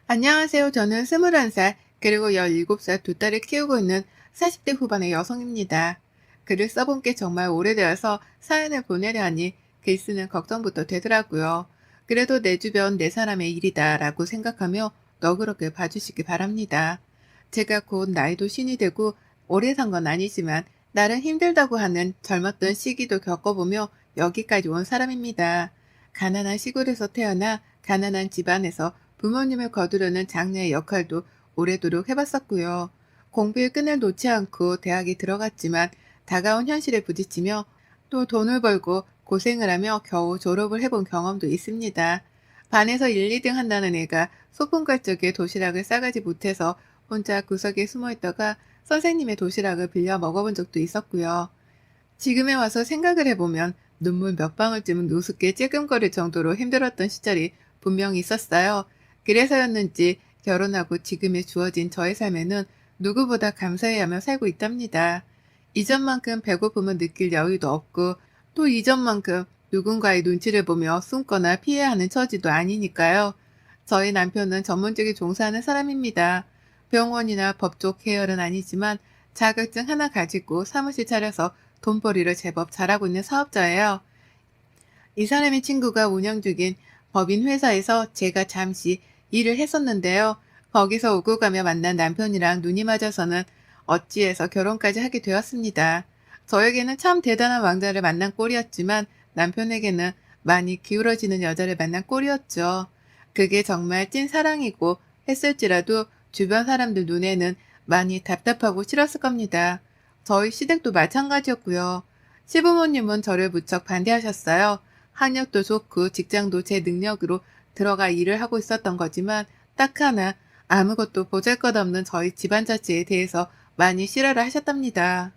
안녕하세요. 저는 21살, 그리고 17살 두 딸을 키우고 있는 40대 후반의 여성입니다. 글을 써본 게 정말 오래되어서 사연을 보내려 하니 글 쓰는 걱정부터 되더라고요. 그래도 내 주변 내 사람의 일이다라고 생각하며 너그럽게 봐주시기 바랍니다. 제가 곧 나이도 신이 되고 오래 산 건 아니지만 나름 힘들다고 하는 젊었던 시기도 겪어보며 여기까지 온 사람입니다. 가난한 시골에서 태어나 가난한 집안에서 부모님을 거두려는 장녀의 역할도 오래도록 해봤었고요. 공부의 끈을 놓지 않고 대학에 들어갔지만 다가온 현실에 부딪히며 또 돈을 벌고 고생을 하며 겨우 졸업을 해본 경험도 있습니다. 반에서 1, 2등 한다는 애가 소풍 갈 적에 도시락을 싸가지 못해서 혼자 구석에 숨어 있다가 선생님의 도시락을 빌려 먹어본 적도 있었고요. 지금에 와서 생각을 해보면 눈물 몇 방울쯤은 우습게 찔끔거릴 정도로 힘들었던 시절이 분명히 있었어요. 그래서였는지 결혼하고 지금에 주어진 저의 삶에는 누구보다 감사해하며 살고 있답니다. 이전만큼 배고픔을 느낄 여유도 없고 또 이전만큼 누군가의 눈치를 보며 숨거나 피해야 하는 처지도 아니니까요. 저희 남편은 전문직에 종사하는 사람입니다. 병원이나 법조 계열은 아니지만 자격증 하나 가지고 사무실 차려서 돈벌이를 제법 잘하고 있는 사업자예요. 이 사람의 친구가 운영 중인 법인 회사에서 제가 잠시 일을 했었는데요. 거기서 오고 가며 만난 남편이랑 눈이 맞아서는 어찌해서 결혼까지 하게 되었습니다. 저에게는 참 대단한 왕자를 만난 꼴이었지만 남편에게는 많이 기울어지는 여자를 만난 꼴이었죠. 그게 정말 찐 사랑이고 했을지라도 주변 사람들 눈에는 많이 답답하고 싫었을 겁니다. 저희 시댁도 마찬가지였고요. 시부모님은 저를 무척 반대하셨어요. 학력도 좋고 직장도 제 능력으로 들어가 일을 하고 있었던 거지만 딱 하나 아무것도 보잘것없는 저희 집안 자체에 대해서 많이 싫어를 하셨답니다.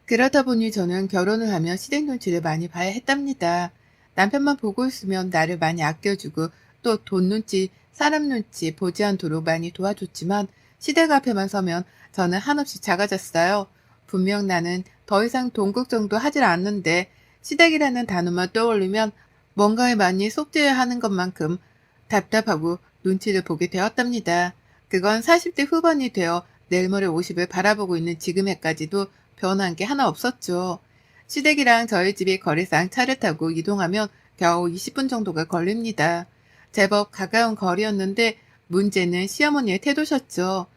그러다 보니 저는 결혼을 하면 시댁 눈치를 많이 봐야 했답니다. 남편만 보고 있으면 나를 많이 아껴주고 또 돈 눈치, 사람 눈치 보지 않도록 많이 도와줬지만 시댁 앞에만 서면 저는 한없이 작아졌어요. 분명 나는 더 이상 돈 걱정도 하질 않는데 시댁이라는 단어만 떠올리면 뭔가에 많이 속죄해야 하는 것만큼 답답하고 눈치를 보게 되었답니다. 그건 40대 후반이 되어 내일 모레 50을 바라보고 있는 지금에까지도 변한 게 하나 없었죠. 시댁이랑 저희 집이 거리상 차를 타고 이동하면 겨우 20분 정도가 걸립니다. 제법 가까운 거리였는데 문제는 시어머니의 태도셨죠.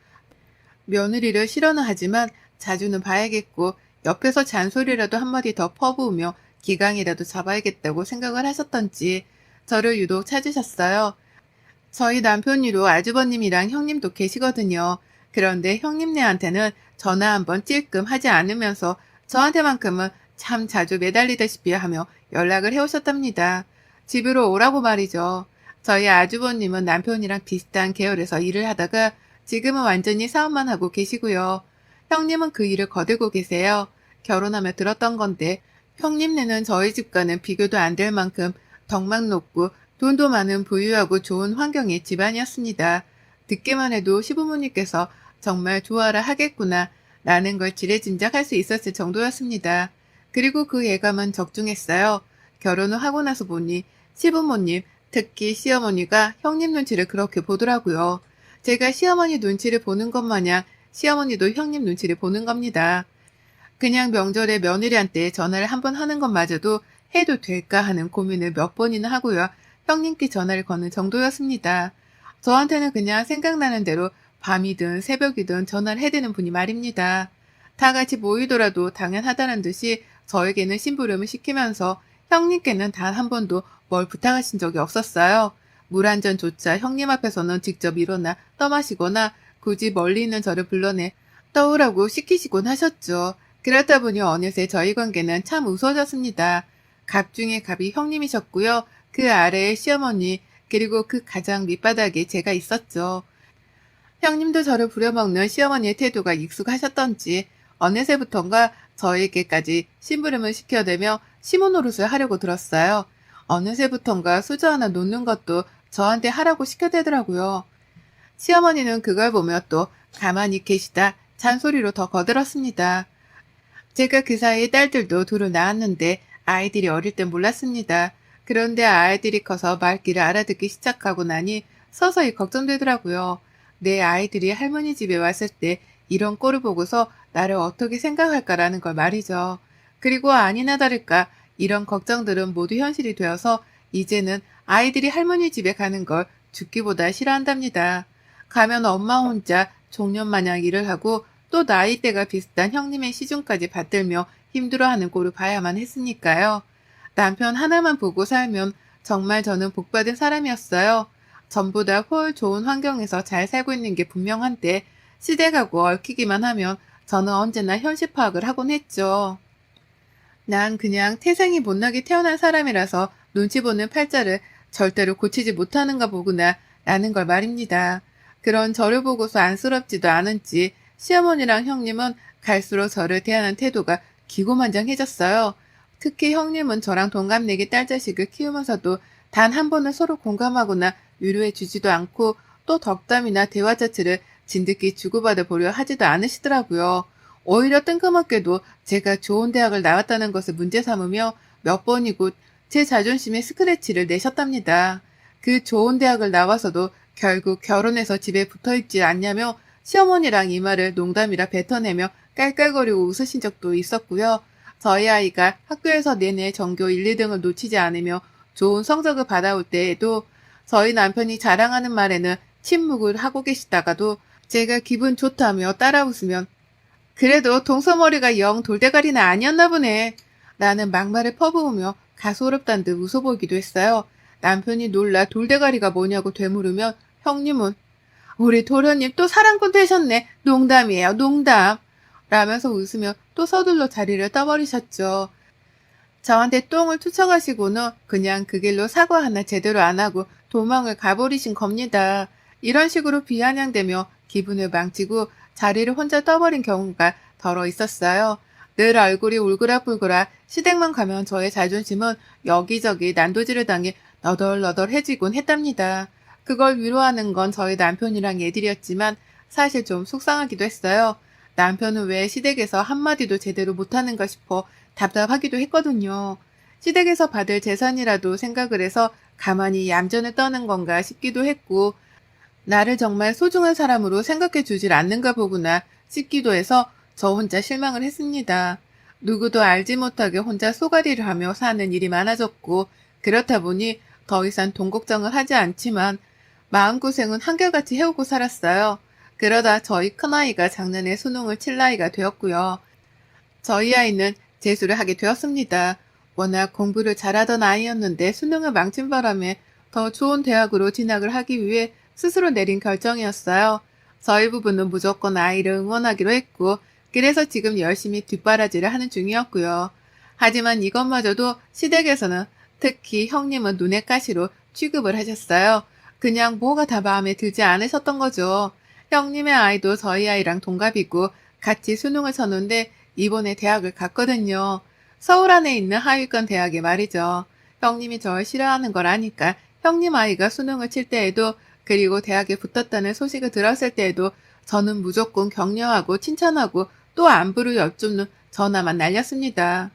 며느리를 싫어는 하지만 자주는 봐야겠고 옆에서 잔소리라도 한마디 더 퍼부으며 기강이라도 잡아야겠다고 생각을 하셨던지 저를 유독 찾으셨어요. 저희 남편이로 아주버님이랑 형님도 계시거든요. 그런데 형님네한테는 전화 한번 찔끔 하지 않으면서 저한테만큼은 참 자주 매달리다시피 하며 연락을 해오셨답니다. 집으로 오라고 말이죠. 저희 아주버님은 남편이랑 비슷한 계열에서 일을 하다가 지금은 완전히 사업만 하고 계시고요. 형님은 그 일을 거들고 계세요. 결혼하며 들었던 건데 형님네는 저희 집과는 비교도 안 될 만큼 덕망 높고 돈도 많은 부유하고 좋은 환경의 집안이었습니다. 듣기만 해도 시부모님께서 정말 좋아라 하겠구나 라는 걸 지레짐작할 수 있었을 정도였습니다. 그리고 그 예감은 적중했어요. 결혼을 하고 나서 보니 시부모님, 특히 시어머니가 형님 눈치를 그렇게 보더라고요. 제가 시어머니 눈치를 보는 것 마냥 시어머니도 형님 눈치를 보는 겁니다. 그냥 명절에 며느리한테 전화를 한 번 하는 것마저도 해도 될까 하는 고민을 몇 번이나 하고요. 형님께 전화를 거는 정도였습니다. 저한테는 그냥 생각나는 대로 밤이든 새벽이든 전화를 해대는 분이 말입니다. 다 같이 모이더라도 당연하다는 듯이 저에게는 심부름을 시키면서 형님께는 단 한 번도 뭘 부탁하신 적이 없었어요. 물 한 잔조차 형님 앞에서는 직접 일어나 떠마시거나 굳이 멀리 있는 저를 불러내 떠오라고 시키시곤 하셨죠. 그렇다 보니 어느새 저희 관계는 참 우스워졌습니다. 갑 중에 갑이 형님이셨고요. 그 아래에 시어머니, 그리고 그 가장 밑바닥에 제가 있었죠. 형님도 저를 부려먹는 시어머니의 태도가 익숙하셨던지 어느새부턴가 저에게까지 심부름을 시켜대며 시모 노릇을 하려고 들었어요. 어느새부턴가 수저 하나 놓는 것도 저한테 하라고 시켜대더라고요. 시어머니는 그걸 보며 또 가만히 계시다 잔소리로 더 거들었습니다. 제가 그 사이에 딸들도 둘을 낳았는데 아이들이 어릴 땐 몰랐습니다. 그런데 아이들이 커서 말귀를 알아듣기 시작하고 나니 서서히 걱정되더라고요. 내 아이들이 할머니 집에 왔을 때 이런 꼴을 보고서 나를 어떻게 생각할까라는 걸 말이죠. 그리고 아니나 다를까 이런 걱정들은 모두 현실이 되어서 이제는 아이들이 할머니 집에 가는 걸 죽기보다 싫어한답니다. 가면 엄마 혼자 종년 마냥 일을 하고 또 나이대가 비슷한 형님의 시중까지 받들며 힘들어하는 꼴을 봐야만 했으니까요. 남편 하나만 보고 살면 정말 저는 복받은 사람이었어요. 전보다 훨 좋은 환경에서 잘 살고 있는 게 분명한데 시댁하고 얽히기만 하면 저는 언제나 현실 파악을 하곤 했죠. 난 그냥 태생이 못나게 태어난 사람이라서 눈치 보는 팔자를 절대로 고치지 못하는가 보구나 라는 걸 말입니다. 그런 저를 보고서 안쓰럽지도 않은지 시어머니랑 형님은 갈수록 저를 대하는 태도가 기고만장해졌어요. 특히 형님은 저랑 동갑내기 딸 자식을 키우면서도 단 한 번은 서로 공감하거나 위로해 주지도 않고 또 덕담이나 대화 자체를 진득히 주고받아 보려 하지도 않으시더라고요. 오히려 뜬금없게도 제가 좋은 대학을 나왔다는 것을 문제 삼으며 몇 번이고 제 자존심에 스크래치를 내셨답니다. 그 좋은 대학을 나와서도 결국 결혼해서 집에 붙어있지 않냐며 시어머니랑 이 말을 농담이라 뱉어내며 깔깔거리고 웃으신 적도 있었고요. 저희 아이가 학교에서 내내 전교 1, 2등을 놓치지 않으며 좋은 성적을 받아올 때에도 저희 남편이 자랑하는 말에는 침묵을 하고 계시다가도 제가 기분 좋다며 따라 웃으면 그래도 동서머리가 영 돌대가리는 아니었나 보네. 나는 막말을 퍼부으며 가소롭단 듯 웃어보기도 했어요. 남편이 놀라 돌대가리가 뭐냐고 되물으면 형님은 우리 도련님 또 사랑꾼 되셨네. 농담이에요, 농담. 라면서 웃으며 또 서둘러 자리를 떠버리셨죠. 저한테 똥을 투척하시고는 그냥 그 길로 사과 하나 제대로 안 하고 도망을 가버리신 겁니다. 이런 식으로 비아냥대며 기분을 망치고 자리를 혼자 떠버린 경우가 더러 있었어요. 늘 얼굴이 울그락불그락 시댁만 가면 저의 자존심은 여기저기 난도질을 당해 너덜너덜해지곤 했답니다. 그걸 위로하는 건 저희 남편이랑 애들이었지만 사실 좀 속상하기도 했어요. 남편은 왜 시댁에서 한마디도 제대로 못하는가 싶어 답답하기도 했거든요. 시댁에서 받을 재산이라도 생각을 해서 가만히 얌전을 떠는 건가 싶기도 했고 나를 정말 소중한 사람으로 생각해 주질 않는가 보구나 싶기도 해서 저 혼자 실망을 했습니다. 누구도 알지 못하게 혼자 쏘가리를 하며 사는 일이 많아졌고 그렇다 보니 더 이상 돈 걱정을 하지 않지만 마음고생은 한결같이 해오고 살았어요. 그러다 저희 큰아이가 작년에 수능을 칠 나이가 되었고요. 저희 아이는 재수를 하게 되었습니다. 워낙 공부를 잘하던 아이였는데 수능을 망친 바람에 더 좋은 대학으로 진학을 하기 위해 스스로 내린 결정이었어요. 저희 부부는 무조건 아이를 응원하기로 했고 그래서 지금 열심히 뒷바라지를 하는 중이었고요. 하지만 이것마저도 시댁에서는 특히 형님은 눈엣 가시로 취급을 하셨어요. 그냥 뭐가 다 마음에 들지 않으셨던 거죠. 형님의 아이도 저희 아이랑 동갑이고 같이 수능을 쳤는데 이번에 대학을 갔거든요. 서울 안에 있는 하위권 대학에 말이죠. 형님이 저를 싫어하는 걸 아니까 형님 아이가 수능을 칠 때에도 그리고 대학에 붙었다는 소식을 들었을 때에도 저는 무조건 격려하고 칭찬하고 또 안부를 여쭙는 전화만 날렸습니다.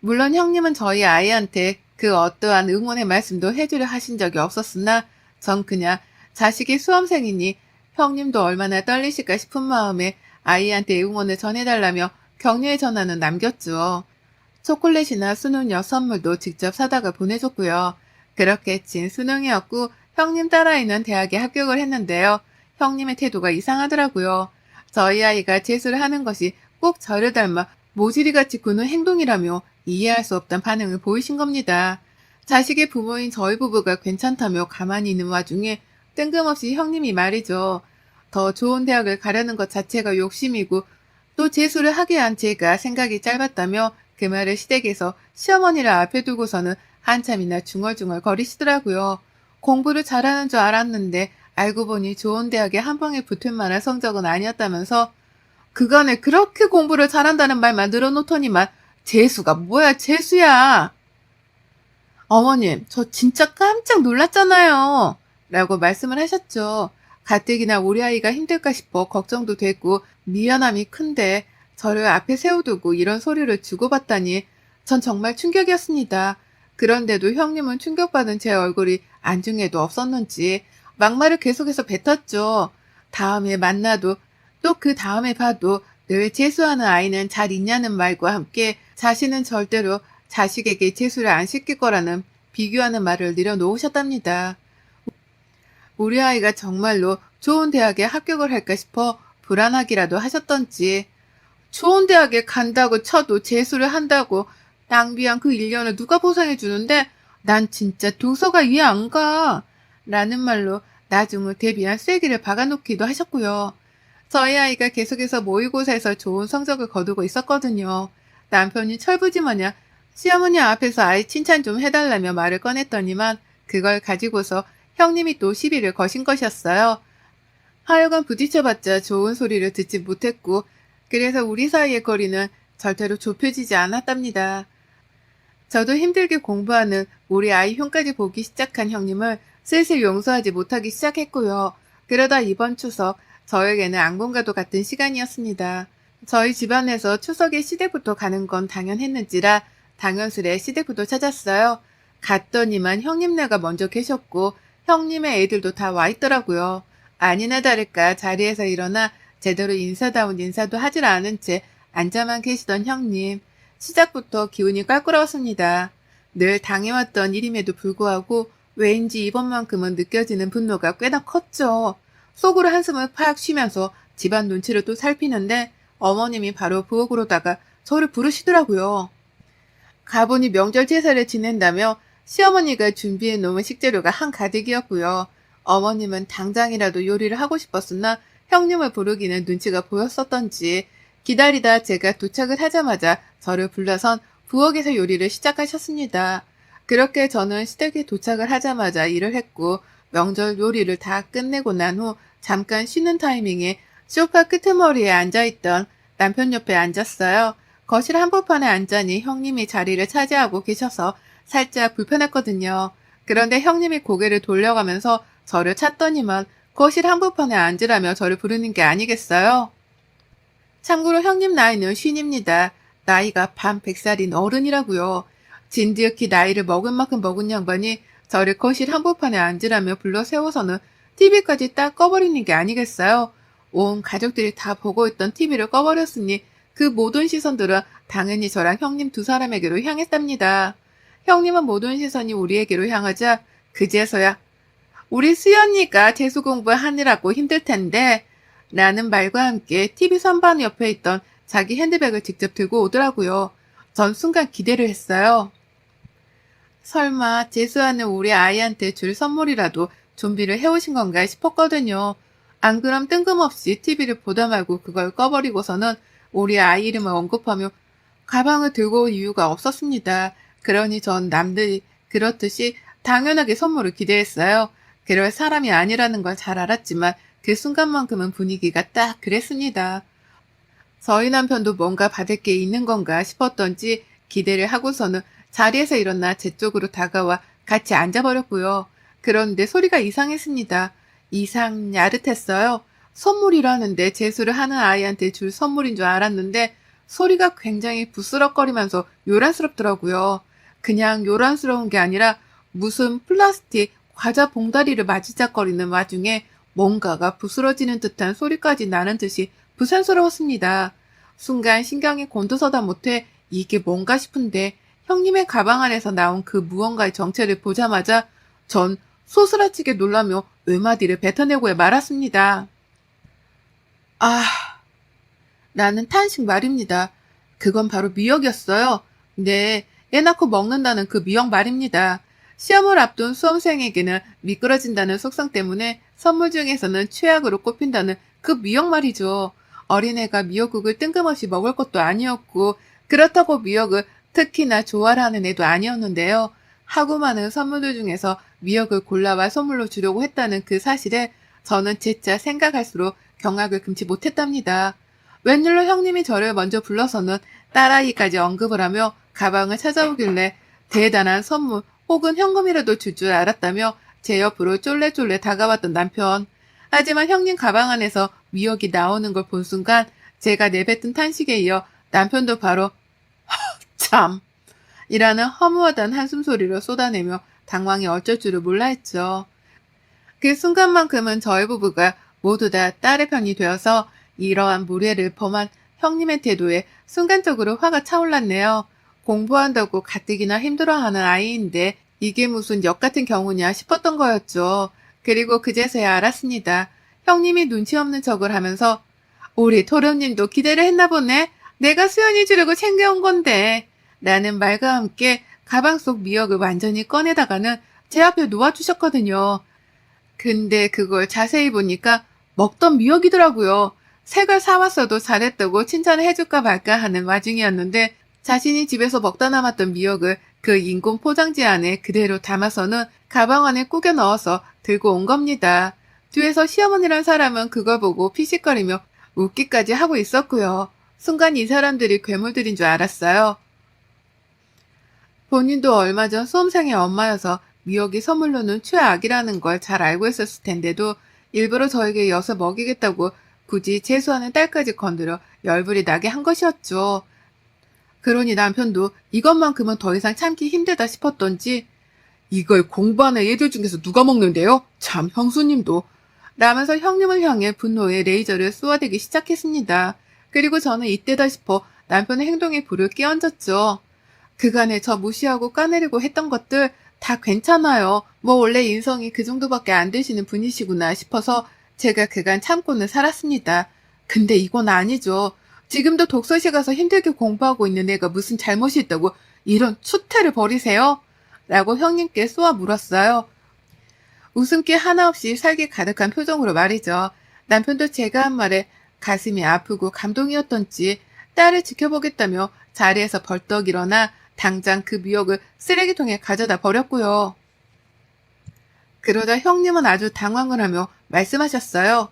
물론 형님은 저희 아이한테 그 어떠한 응원의 말씀도 해주려 하신 적이 없었으나 전 그냥 자식이 수험생이니 형님도 얼마나 떨리실까 싶은 마음에 아이한테 응원을 전해달라며 격려의 전화는 남겼죠. 초콜릿이나 수능여 선물도 직접 사다가 보내줬고요. 그렇게 진 수능이었고 형님 딸아이는 대학에 합격을 했는데요. 형님의 태도가 이상하더라고요. 저희 아이가 재수를 하는 것이 꼭 저를 닮아 모지리같이 구는 행동이라며 이해할 수 없던 반응을 보이신 겁니다. 자식의 부모인 저희 부부가 괜찮다며 가만히 있는 와중에 뜬금없이 형님이 말이죠. 더 좋은 대학을 가려는 것 자체가 욕심이고 또 재수를 하게 한 제가 생각이 짧았다며 그 말을 시댁에서 시어머니를 앞에 두고서는 한참이나 중얼중얼 거리시더라고요. 공부를 잘하는 줄 알았는데 알고 보니 좋은 대학에 한 방에 붙을 만한 성적은 아니었다면서 그간에 그렇게 공부를 잘한다는 말만 늘어놓더니만 재수가 뭐야 재수야. 어머님 저 진짜 깜짝 놀랐잖아요. 라고 말씀을 하셨죠. 가뜩이나 우리 아이가 힘들까 싶어 걱정도 되고 미안함이 큰데 저를 앞에 세워두고 이런 소리를 주고받다니 전 정말 충격이었습니다. 그런데도 형님은 충격받은 제 얼굴이 안중에도 없었는지 막말을 계속해서 뱉었죠. 다음에 만나도 또 그 다음에 봐도 늘 재수하는 아이는 잘 있냐는 말과 함께 자신은 절대로 자식에게 재수를 안 시킬 거라는 비교하는 말을 내려놓으셨답니다. 우리 아이가 정말로 좋은 대학에 합격을 할까 싶어 불안하기라도 하셨던지 좋은 대학에 간다고 쳐도 재수를 한다고 낭비한 그 1년을 누가 보상해 주는데 난 진짜 도서가 이해 안 가. 라는 말로 나중을 대비한 쐐기를 박아놓기도 하셨고요. 저희 아이가 계속해서 모의고사에서 좋은 성적을 거두고 있었거든요. 남편이 철부지마냥 시어머니 앞에서 아이 칭찬 좀 해달라며 말을 꺼냈더니만 그걸 가지고서 형님이 또 시비를 거신 것이었어요. 하여간 부딪혀봤자 좋은 소리를 듣지 못했고 그래서 우리 사이의 거리는 절대로 좁혀지지 않았답니다. 저도 힘들게 공부하는 우리 아이 흉까지 보기 시작한 형님을 슬슬 용서하지 못하기 시작했고요. 그러다 이번 추석 저에게는 악몽과도 같은 시간이었습니다. 저희 집안에서 추석에 시댁부터 가는 건 당연했는지라 당연스레 시댁부터 찾았어요. 갔더니만 형님네가 먼저 계셨고 형님의 애들도 다 와 있더라고요. 아니나 다를까 자리에서 일어나 제대로 인사다운 인사도 하질 않은 채 앉아만 계시던 형님. 시작부터 기운이 껄끄러웠습니다. 늘 당해왔던 일임에도 불구하고 왜인지 이번만큼은 느껴지는 분노가 꽤나 컸죠. 속으로 한숨을 팍 쉬면서 집안 눈치를 또 살피는데 어머님이 바로 부엌으로다가 저를 부르시더라고요. 가보니 명절 제사를 지낸다며 시어머니가 준비해 놓은 식재료가 한가득이었고요. 어머님은 당장이라도 요리를 하고 싶었으나 형님을 부르기는 눈치가 보였었던지 기다리다 제가 도착을 하자마자 저를 불러선 부엌에서 요리를 시작하셨습니다. 그렇게 저는 시댁에 도착을 하자마자 일을 했고 명절 요리를 다 끝내고 난 후 잠깐 쉬는 타이밍에 소파 끄트머리에 앉아있던 남편 옆에 앉았어요. 거실 한복판에 앉자니 형님이 자리를 차지하고 계셔서 살짝 불편했거든요. 그런데 형님이 고개를 돌려가면서 저를 찾더니만 거실 한복판에 앉으라며 저를 부르는 게 아니겠어요? 참고로 형님 나이는 쉰입니다. 나이가 반 100살인 어른이라고요. 진드역히 나이를 먹은 만큼 먹은 양반이 저를 거실 한복판에 앉으라며 불러 세워서는 TV까지 딱 꺼버리는 게 아니겠어요? 온 가족들이 다 보고 있던 TV를 꺼버렸으니 그 모든 시선들은 당연히 저랑 형님 두 사람에게로 향했답니다. 형님은 모든 시선이 우리에게로 향하자 그제서야 우리 수연이가 재수 공부하느라고 힘들 텐데 라는 말과 함께 TV 선반 옆에 있던 자기 핸드백을 직접 들고 오더라고요. 전 순간 기대를 했어요. 설마 재수하는 우리 아이한테 줄 선물이라도 준비를 해오신 건가 싶었거든요. 안 그럼 뜬금없이 TV를 보다 말고 그걸 꺼버리고서는 우리 아이 이름을 언급하며 가방을 들고 올 이유가 없었습니다. 그러니 전 남들이 그렇듯이 당연하게 선물을 기대했어요. 그럴 사람이 아니라는 걸 잘 알았지만 그 순간만큼은 분위기가 딱 그랬습니다. 저희 남편도 뭔가 받을 게 있는 건가 싶었던지 기대를 하고서는 자리에서 일어나 제 쪽으로 다가와 같이 앉아버렸고요. 그런데 소리가 이상했습니다. 이상 야릇했어요. 선물이라는데 재수를 하는 아이한테 줄 선물인 줄 알았는데 소리가 굉장히 부스럭거리면서 요란스럽더라고요. 그냥 요란스러운 게 아니라 무슨 플라스틱 과자 봉다리를 마지작거리는 와중에 뭔가가 부스러지는 듯한 소리까지 나는 듯이 부산스러웠습니다. 순간 신경이 곤두서다 못해 이게 뭔가 싶은데 형님의 가방 안에서 나온 그 무언가의 정체를 보자마자 전 소스라치게 놀라며 외마디를 뱉어내고 말았습니다. 아, 나는 탄식 말입니다. 그건 바로 미역이었어요. 네, 애 낳고 먹는다는 그 미역 말입니다. 시험을 앞둔 수험생에게는 미끄러진다는 속성 때문에 선물 중에서는 최악으로 꼽힌다는 그 미역 말이죠. 어린애가 미역국을 뜬금없이 먹을 것도 아니었고 그렇다고 미역을 특히나 좋아하는 애도 아니었는데요. 하고 많은 선물들 중에서 미역을 골라와 선물로 주려고 했다는 그 사실에 저는 재차 생각할수록 경악을 금치 못했답니다. 웬일로 형님이 저를 먼저 불러서는 딸아이까지 언급을 하며 가방을 찾아오길래 대단한 선물 혹은 현금이라도 줄 줄 알았다며 제 옆으로 쫄래쫄래 다가왔던 남편. 하지만 형님 가방 안에서 미역이 나오는 걸 본 순간 제가 내뱉은 탄식에 이어 남편도 바로 참 이라는 허무하단 한숨소리를 쏟아내며 당황히 어쩔 줄을 몰라 했죠. 그 순간만큼은 저희 부부가 모두 다 딸의 편이 되어서 이러한 무례를 범한 형님의 태도에 순간적으로 화가 차올랐네요. 공부한다고 가뜩이나 힘들어하는 아이인데 이게 무슨 역 같은 경우냐 싶었던 거였죠. 그리고 그제서야 알았습니다. 형님이 눈치 없는 척을 하면서 우리 도련님도 기대를 했나 보네. 내가 수연이 주려고 챙겨온 건데. 라는 말과 함께 가방 속 미역을 완전히 꺼내다가는 제 앞에 놓아주셨거든요. 근데 그걸 자세히 보니까 먹던 미역이더라고요. 색을 사왔어도 잘했다고 칭찬을 해줄까 말까 하는 와중이었는데 자신이 집에서 먹다 남았던 미역을 그 인공 포장지 안에 그대로 담아서는 가방 안에 꾸겨 넣어서 들고 온 겁니다. 뒤에서 시어머니란 사람은 그걸 보고 피식거리며 웃기까지 하고 있었고요. 순간 이 사람들이 괴물들인 줄 알았어요. 본인도 얼마 전 수험생의 엄마여서 미역이 선물로는 최악이라는 걸 잘 알고 있었을 텐데도 일부러 저에게 엿을 먹이겠다고 굳이 재수하는 딸까지 건드려 열불이 나게 한 것이었죠. 그러니 남편도 이것만큼은 더 이상 참기 힘들다 싶었던지 이걸 공부하는 애들 중에서 누가 먹는데요? 참 형수님도. 라면서 형님을 향해 분노의 레이저를 쏘아대기 시작했습니다. 그리고 저는 이때다 싶어 남편의 행동에 불을 끼얹었죠. 그간에 저 무시하고 까내리고 했던 것들 다 괜찮아요. 뭐 원래 인성이 그 정도밖에 안 되시는 분이시구나 싶어서 제가 그간 참고는 살았습니다. 근데 이건 아니죠. 지금도 독서실 가서 힘들게 공부하고 있는 애가 무슨 잘못이 있다고 이런 추태를 벌이세요? 라고 형님께 쏘아 물었어요. 웃음기 하나 없이 살기 가득한 표정으로 말이죠. 남편도 제가 한 말에 가슴이 아프고 감동이었던지 딸을 지켜보겠다며 자리에서 벌떡 일어나 당장 그 미역을 쓰레기통에 가져다 버렸고요. 그러다 형님은 아주 당황을 하며 말씀하셨어요.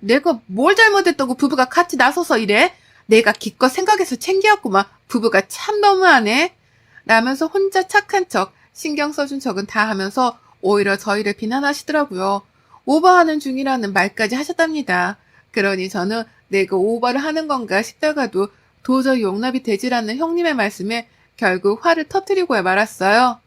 내가 뭘 잘못했다고 부부가 같이 나서서 이래? 내가 기껏 생각해서 챙겨왔구만. 부부가 참 너무하네. 라면서 혼자 착한 척, 신경 써준 척은 다 하면서 오히려 저희를 비난하시더라고요. 오버하는 중이라는 말까지 하셨답니다. 그러니 저는 내가 오버를 하는 건가 싶다가도 도저히 용납이 되질 않는 형님의 말씀에 결국 화를 터뜨리고야 말았어요.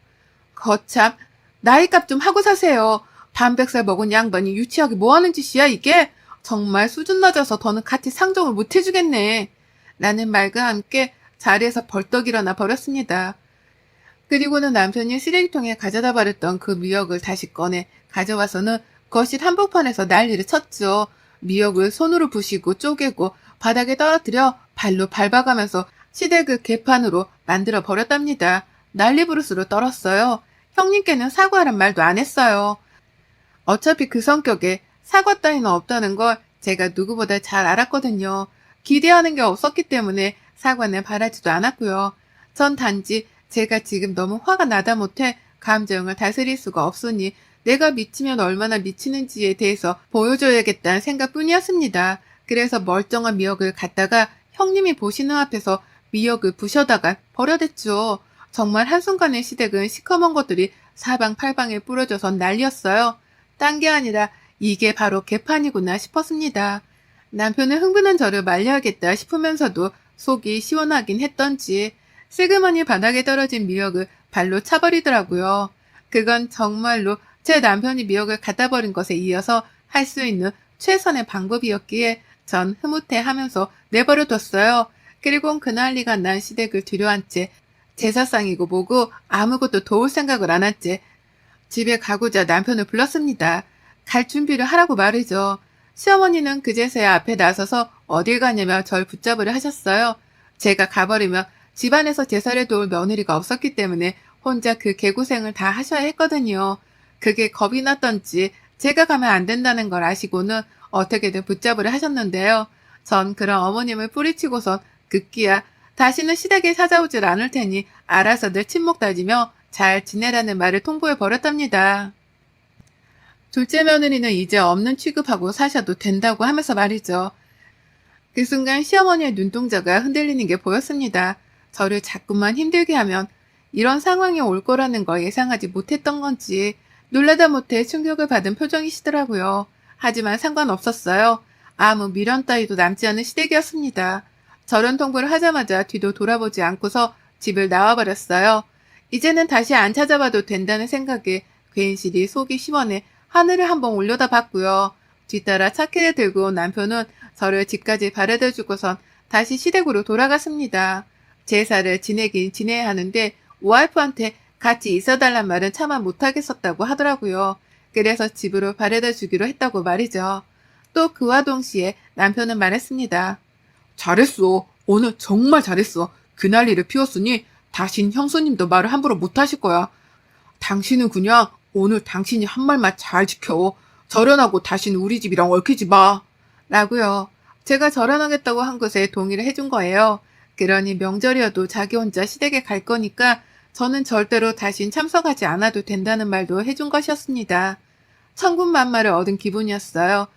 거참, 나이값 좀 하고 사세요. 반백살 먹은 양반이 유치하게 뭐하는 짓이야 이게? 정말 수준 낮아서 더는 같이 상종을 못 해주겠네. 라는 말과 함께 자리에서 벌떡 일어나 버렸습니다. 그리고는 남편이 쓰레기통에 가져다 버렸던 그 미역을 다시 꺼내 가져와서는 거실 한복판에서 난리를 쳤죠. 미역을 손으로 부시고 쪼개고 바닥에 떨어뜨려 발로 밟아가면서 시댁을 개판으로 만들어 버렸답니다. 난리부르스로 떨었어요. 형님께는 사과란 말도 안 했어요. 어차피 그 성격에 사과 따위는 없다는 걸 제가 누구보다 잘 알았거든요. 기대하는 게 없었기 때문에 사과는 바라지도 않았고요. 전 단지 제가 지금 너무 화가 나다 못해 감정을 다스릴 수가 없으니 내가 미치면 얼마나 미치는지에 대해서 보여줘야겠다는 생각뿐이었습니다. 그래서 멀쩡한 미역을 갖다가 형님이 보시는 앞에서 미역을 부셔다가 버려댔죠. 정말 한순간에 시댁은 시커먼 것들이 사방팔방에 뿌려져서 난리였어요. 딴 게 아니라 이게 바로 개판이구나 싶었습니다. 남편은 흥분한 저를 말려야겠다 싶으면서도 속이 시원하긴 했던지 슬그머니 바닥에 떨어진 미역을 발로 차버리더라고요. 그건 정말로 제 남편이 미역을 갖다 버린 것에 이어서 할 수 있는 최선의 방법이었기에 전 흐뭇해하면서 내버려뒀어요. 그리고 그난리가 난 시댁을 뒤로한 채 제사상이고 뭐고 아무것도 도울 생각을 안 한 채 집에 가고자 남편을 불렀습니다. 갈 준비를 하라고 말이죠. 시어머니는 그제서야 앞에 나서서 어딜 가냐며 절 붙잡으려 하셨어요. 제가 가버리면 집안에서 제사를 도울 며느리가 없었기 때문에 혼자 그 개고생을 다 하셔야 했거든요. 그게 겁이 났던지 제가 가면 안 된다는 걸 아시고는 어떻게든 붙잡으려 하셨는데요. 전 그런 어머님을 뿌리치고선 급기야 다시는 시댁에 찾아오질 않을 테니 알아서들 침묵 다지며 잘 지내라는 말을 통보해 버렸답니다. 둘째 며느리는 이제 없는 취급하고 사셔도 된다고 하면서 말이죠. 그 순간 시어머니의 눈동자가 흔들리는 게 보였습니다. 저를 자꾸만 힘들게 하면 이런 상황이 올 거라는 걸 예상하지 못했던 건지 놀라다 못해 충격을 받은 표정이시더라고요. 하지만 상관없었어요. 아무 미련 따위도 남지 않은 시댁이었습니다. 저런 통보를 하자마자 뒤도 돌아보지 않고서 집을 나와버렸어요. 이제는 다시 안 찾아봐도 된다는 생각에 괜시리 속이 시원해 하늘을 한번 올려다봤고요. 뒤따라 차키를 들고 온 남편은 저를 집까지 바래다 주고선 다시 시댁으로 돌아갔습니다. 제사를 지내긴 지내야 하는데 와이프한테 같이 있어달란 말은 차마 못하겠었다고 하더라고요. 그래서 집으로 바래다 주기로 했다고 말이죠. 또 그와 동시에 남편은 말했습니다. 잘했어. 오늘 정말 잘했어. 그날 일을 피웠으니 다신 형수님도 말을 함부로 못하실 거야. 당신은 그냥 오늘 당신이 한 말만 잘 지켜. 절연하고 다신 우리 집이랑 얽히지 마. 라고요. 제가 절연하겠다고 한 것에 동의를 해준 거예요. 그러니 명절이어도 자기 혼자 시댁에 갈 거니까 저는 절대로 다신 참석하지 않아도 된다는 말도 해준 것이었습니다. 천군만마를 얻은 기분이었어요.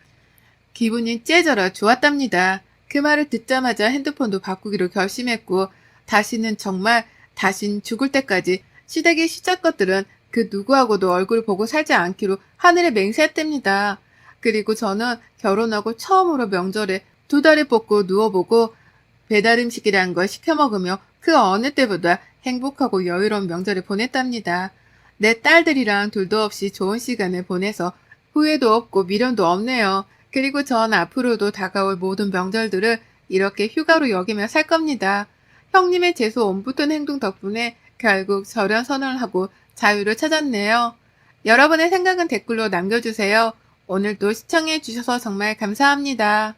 기분이 째져라 좋았답니다. 그 말을 듣자마자 핸드폰도 바꾸기로 결심했고 다신 죽을 때까지 시댁의 시작 것들은 그 누구하고도 얼굴 보고 살지 않기로 하늘에 맹세했답니다. 그리고 저는 결혼하고 처음으로 명절에 2다리 뻗고 누워보고 배달 음식이란 걸 시켜 먹으며 그 어느 때보다 행복하고 여유로운 명절을 보냈답니다. 내 딸들이랑 둘도 없이 좋은 시간을 보내서 후회도 없고 미련도 없네요. 그리고 전 앞으로도 다가올 모든 명절들을 이렇게 휴가로 여기며 살 겁니다. 형님의 재수 옴붙은 행동 덕분에 결국 절연 선언을 하고 자유를 찾았네요. 여러분의 생각은 댓글로 남겨주세요. 오늘도 시청해 주셔서 정말 감사합니다.